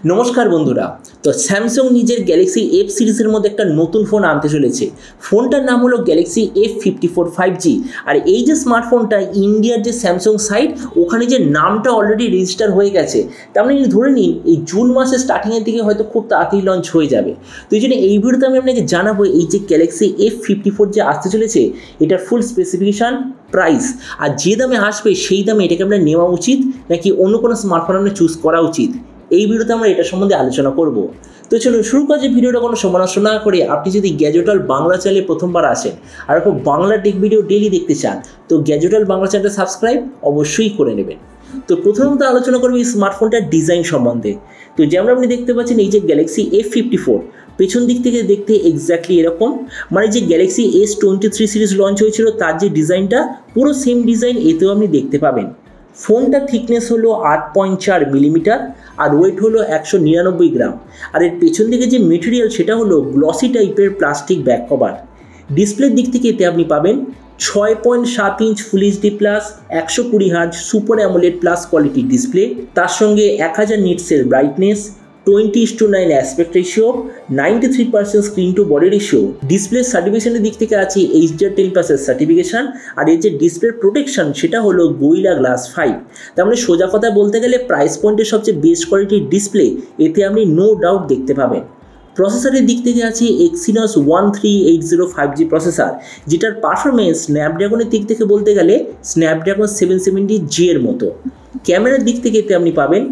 नमस्कार बंधुरा तो सैमसंग निजेर गैलेक्सी एफ सीरीजर मध्य एक नतून फोन आनते चलेছে फोनटार नाम हलो गैलेक्सी F54 5G और ये जो स्मार्टफोनटा इंडियार जो सैमसंग साइट ओखाने जो नामटा अलरेडी रेजिस्टार हो गेছে तार माने धरे निन এই জুন মাসের স্টার্টিং এর দিকে হয়তো খুব তাড়াতাড়ি লঞ্চ হয়ে যাবে। তো এইজন্য এই ভিডিওতে আমি আপনাকে জানাবো এই যে গ্যালাক্সি F54 যে আসতে চলেছে এটার ফুল স্পেসিফিকেশন প্রাইস আর যে দামে আসবে সেই দামে এটাকে আমরা নেওয়া উচিত নাকি অন্য কোনো স্মার্টফোন আমরা চুজ করা উচিত এই ভিডিওতে আমরা এটা সম্বন্ধে আলোচনা করব। তো চলুন শুরু করা যে ভিডিওটা কোনো সময় নষ্ট না করে আপনি যদি গ্যাজেট ওয়ার্ল্ড বাংলা চ্যানেলে প্রথমবার আসেন আর খুব বাংলা টেক ভিডিও ডেইলি দেখতে চান তো গ্যাজেট ওয়ার্ল্ড বাংলা চ্যানেলটা সাবস্ক্রাইব অবশ্যই করে নেবেন। তো প্রথমত আলোচনা করব এই স্মার্টফোনটার ডিজাইন সম্বন্ধে। তো যেমন আপনি দেখতে পাচ্ছেন এই যে গ্যালাক্সি F54 পেছন দিক থেকে দেখতে এক্স্যাক্টলি এরকম, মানে যে গ্যালাক্সি S23 সিরিজ লঞ্চ হয়েছিল তার যে ডিজাইনটা পুরো সেম ডিজাইন এতেও আপনি দেখতে পাবেন। ফোনটা থিকনেস হলো 8.4 মিলিমিটার আর ওয়েট হলো 199 গ্রাম আর এর পেছন দিকে যে মেটেরিয়াল সেটা হলো গ্লসি টাইপের প্লাস্টিক ব্যাক কভার। ডিসপ্লের দিক থেকে এতে আপনি পাবেন 6.7 inch full HD plus 120 hertz super AMOLED plus কোয়ালিটির ডিসপ্লে, তার সঙ্গে 1000 নিটসের brightness, 20:9 aspect ratio, 93% screen to body ratio. Display সার্টিফিকেশনের দিক থেকে আছে HDR10+ সার্টিফিকেশন আর এর যে ডিসপ্লে প্রোটেকশন সেটা হলো গোরিলা গ্লাস 5। তার মানে সোজা কথা বলতে গেলে প্রাইস পয়েন্টের সবচেয়ে বেস্ট কোয়ালিটির ডিসপ্লে এতে আপনি নো ডাউট দেখতে পাবেন। প্রসেসরের দিক থেকে আছে Exynos 1380 5G প্রসেসর, যেটার পারফরমেন্স স্ন্যাপড্রাগনের দিক থেকে বলতে গেলে স্ন্যাপড্রাগন 770G এর মতো। ক্যামেরার দিক থেকে এতে আপনি পাবেন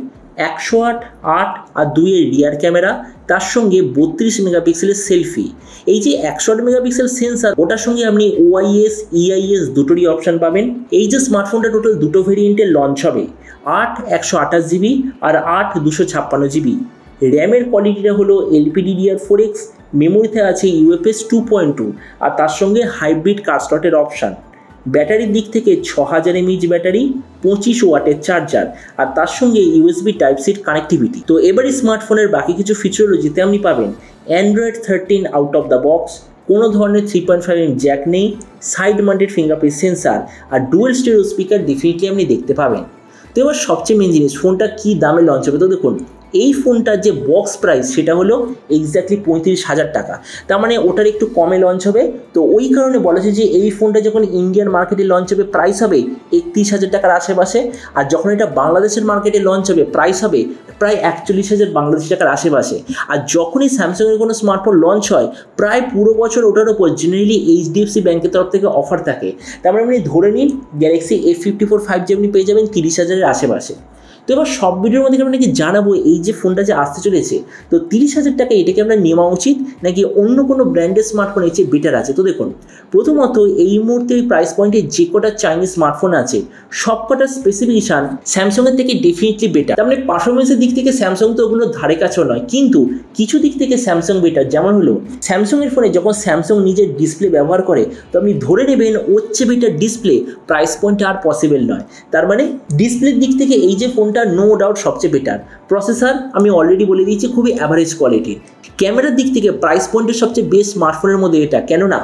108, 8 আর 2 এর রিয়ার ক্যামেরা, তার সঙ্গে 32 মেগাপিক্সেলের সেলফি। এই যে 108 মেগাপিক্সেল সেন্সার ওটার সঙ্গে আপনি OIS EIS দুটোরই অপশান পাবেন। এই যে স্মার্টফোনটা টোটাল দুটো ভেরিয়েন্টে লঞ্চ হবে, 8 128GB আর 8 256GB। র্যামের কোয়ালিটিটা হলো LPDDR4X, মেমোরিতে আছে UFS 2.2 আর তার সঙ্গে হাইব্রিড কার্ড স্লটের অপশান। ব্যাটারির দিক থেকে 6000 mAh ব্যাটারি, 25 ওয়াটের চার্জার আর তার সঙ্গে USB Type-C কানেক্টিভিটি। তো এবারই স্মার্টফোনের বাকি কিছু ফিচার হলো যেতে আপনি পাবেন Android 13 out of the box, কোনো ধরনের 3.5mm জ্যাক নেই, সাইড মাউন্টেড ফিঙ্গারপ্রিন্ট সেন্সার আর ডুয়েল স্টেরিও স্পিকার ডেফিনেটলি আপনি দেখতে পাবেন। তো এবার সবচেয়ে মেন জিনিস ফোনটা কী দামে লঞ্চ হবে। তো দেখুন এই ফোনটার যে বক্স প্রাইস সেটা হলো এক্স্যাক্টলি 35,000 টাকা, তার মানে ওটার একটু কমে লঞ্চ হবে। তো ওই কারণে বলা হয়েছে যে এই ফোনটা যখন ইন্ডিয়ান মার্কেটে লঞ্চ হবে প্রাইস হবে 31,000 টাকার আশেপাশে, আর যখন এটা বাংলাদেশের মার্কেটে লঞ্চ হবে প্রাইস হবে প্রায় 41,000 বাংলাদেশি টাকার আশেপাশে। আর যখনই স্যামসাংয়ের কোনো স্মার্টফোন লঞ্চ হয় প্রায় পুরো বছর ওটার ওপর জেনারেলি HDFC ব্যাংকের তরফ থেকে অফার থাকে। তার মানে আপনি ধরে নিন গ্যালাক্সি F54 5G আপনি পেয়ে যাবেন 30,000-এর আশেপাশে। তো এবার সব ভিডিওর মধ্যে আপনাকে জানাবো এই যে ফোনটা যে আসতে চলেছে তো 30,000 টাকা এটাকে আমরা নেওয়া উচিত নাকি অন্য কোনো ব্র্যান্ডের স্মার্টফোন এর চেয়ে বেটার আছে। তো দেখুন প্রথমত এই মুহূর্তে ওই প্রাইস পয়েন্টে যে কটা চাইনিজ স্মার্টফোন আছে সব কটার স্পেসিফিকেশান স্যামসাংয়ের থেকে ডেফিনেটলি বেটার। তার মানে পারফরমেন্সের দিক থেকে স্যামসাং তো ওগুলো ধারে কাছেও নয়, কিন্তু কিছু দিক থেকে স্যামসাং বেটার। যেমন হলো স্যামসাংয়ের ফোনে যখন স্যামসাং নিজের ডিসপ্লে ব্যবহার করে তো আপনি ধরে নেবেন ওর চেয়ে বেটার ডিসপ্লে প্রাইস পয়েন্টে আর পসিবল নয়। তার মানে ডিসপ্লের দিক থেকে এই যে ফোনটা নো ডাউট সবচেয়ে বেটার। প্রসেসর আমি অলরেডি বলে দিয়েছি খুবই অ্যাভারেজ কোয়ালিটির। ক্যামেরার দিক থেকে প্রাইস পয়েন্টের সবচেয়ে বেস্ট স্মার্টফোনের মধ্যে এটা, কেননা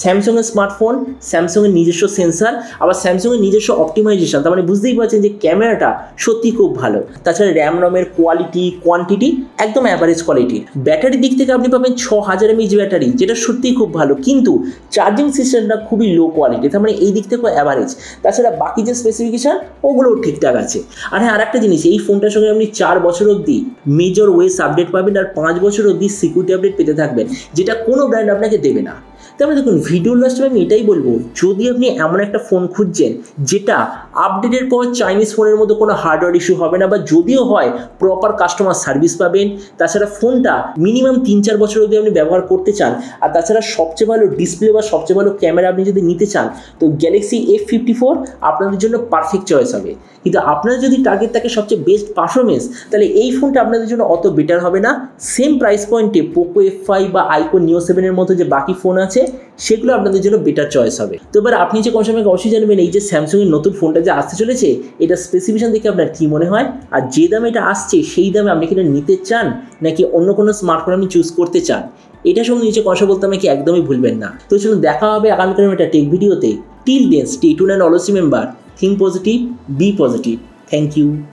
স্যামসাংয়ের স্মার্টফোন, স্যামসাংয়ের নিজস্ব সেন্সার আবার স্যামসাংয়ের নিজস্ব অপটিমাইজেশন, তার মানে বুঝতেই পারছেন যে ক্যামেরাটা সত্যি খুব ভালো। তাছাড়া র্যাম রমের কোয়ালিটি কোয়ান্টিটি একদম অ্যাভারেজ কোয়ালিটির। ব্যাটারির দিক থেকে আপনি পাবেন 6000 mAh ব্যাটারি, যেটা সত্যিই খুব ভালো, কিন্তু চার্জিং সিস্টেমটা খুবই লো কোয়ালিটি, তার মানে এই দিক থেকেও অ্যাভারেজ। তাছাড়া বাকি যে স্পেসিফিকেশান ওগুলোও ঠিকঠাক আছে। আর হ্যাঁ আরেকটা জিনিস, এই ফোনটার সঙ্গে আপনি 4 বছর অবধি মেজর ওয়েস আপডেট পাবেন আর 5 বছর অবধি সিকিউরিটি আপডেট পেতে থাকবেন, যেটা কোনো ব্র্যান্ড আপনাকে দেবে না। তারপরে দেখুন ভিডিওর লাস্টে আমি এটাই বলবো, যদি আপনি এমন একটা ফোন খুঁজছেন যেটা আপডেটের পর চাইনিজ ফোনের মধ্যে কোনো হার্ডওয়্যার ইস্যু হবে না বা যদিও হয় প্রপার কাস্টমার সার্ভিস পাবেন, তাছাড়া ফোনটা মিনিমাম 3-4 বছর অবধি আপনি ব্যবহার করতে চান, আর তাছাড়া সবচেয়ে ভালো ডিসপ্লে বা সবচেয়ে ভালো ক্যামেরা আপনি যদি নিতে চান তো গ্যালাক্সি F54 আপনাদের জন্য পারফেক্ট চয়েস হবে। কিন্তু আপনারা যদি টার্গেট থাকে সবচেয়ে বেস্ট পারফরমেন্স তাহলে এই ফোনটা আপনাদের জন্য অত বেটার হবে না। সেম প্রাইস পয়েন্টে পোকো F5 বা আইকন নিও 7 এর মতো যে বাকি ফোন আছে সেগুলো আপনাদের জন্য বেটার চয়েস হবে। তো এবার আপনি যে কোন সময় অবশ্যই জানবেন এই যে স্যামসাংয়ের নতুন ফোনটা যে আসতে চলেছে এটা স্পেসিফিকেশন দেখে আপনার কী মনে হয়, আর যে দামে এটা আসছে সেই দামে আপনি কি এটা নিতে চান নাকি অন্য কোনো স্মার্টফোন আপনি চুজ করতে চান, এটার সঙ্গে নিচে কথা বলতে আমাকে একদমই ভুলবেন না। তো চলুন দেখা হবে আগামীকালের একটা টেক ভিডিওতে। Till then stay tuned and always remember, think positive, be positive. Thank you.